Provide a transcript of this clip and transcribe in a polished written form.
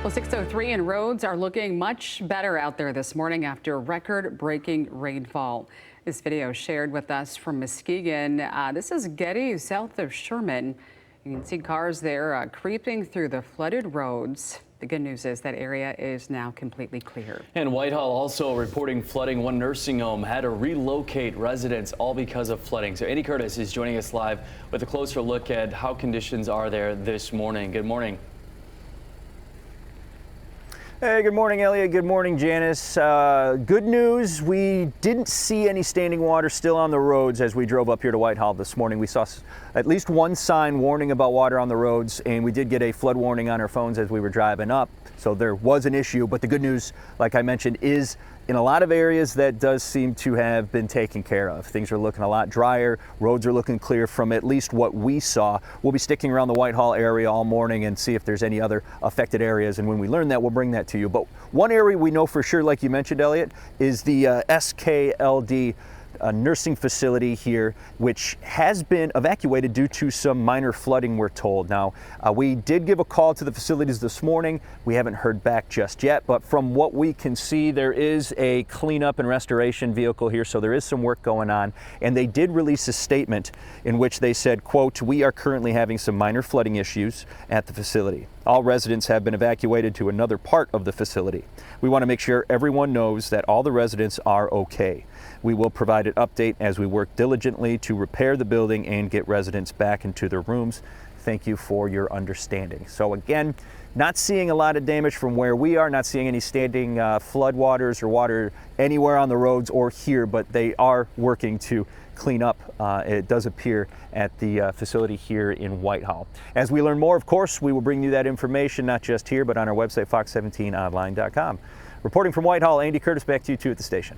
Well, 6:03 and roads are looking much better out there this morning after record-breaking rainfall. This video shared with us from Muskegon. This is Getty, south of Sherman. You can see cars there creeping through the flooded roads. The good news is that area is now completely clear. And Whitehall also reporting flooding. One nursing home had to relocate residents, all because of flooding. So Andy Curtis is joining us live with a closer look at how conditions are there this morning. Good morning. Hey, good morning, Elliot. Good morning, Janice. Good news, we didn't see any standing water still on the roads as we drove up here to Whitehall this morning. We saw at least one sign warning about water on the roads, and we did get a flood warning on our phones as we were driving up. So there was an issue, but the good news, like I mentioned, is in a lot of areas that does seem to have been taken care of. Things are looking a lot drier. Roads are looking clear from at least what we saw. We'll be sticking around the Whitehall area all morning and see if there's any other affected areas. And when we learn that, we'll bring that to you. But one area we know for sure, like you mentioned, Elliot, is the SKLD nursing facility here, which has been evacuated due to some minor flooding, we're told. Now, we did give a call to the facilities this morning. We haven't heard back just yet, but from what we can see, there is a cleanup and restoration vehicle here, so there is some work going on. And they did release a statement in which they said, quote, "We are currently having some minor flooding issues at the facility. All residents have been evacuated to another part of the facility. We want to make sure everyone knows that all the residents are okay. We will provide an update as we work diligently to repair the building and get residents back into their rooms. Thank you for your understanding." So again, not seeing a lot of damage from where we are, not seeing any standing flood waters or water anywhere on the roads or here, but they are working to clean up, it does appear, at the facility here in Whitehall. As we learn more, of course, we will bring you that information, not just here, but on our website, fox17online.com. Reporting from Whitehall, Andy Curtis, back to you two at the station.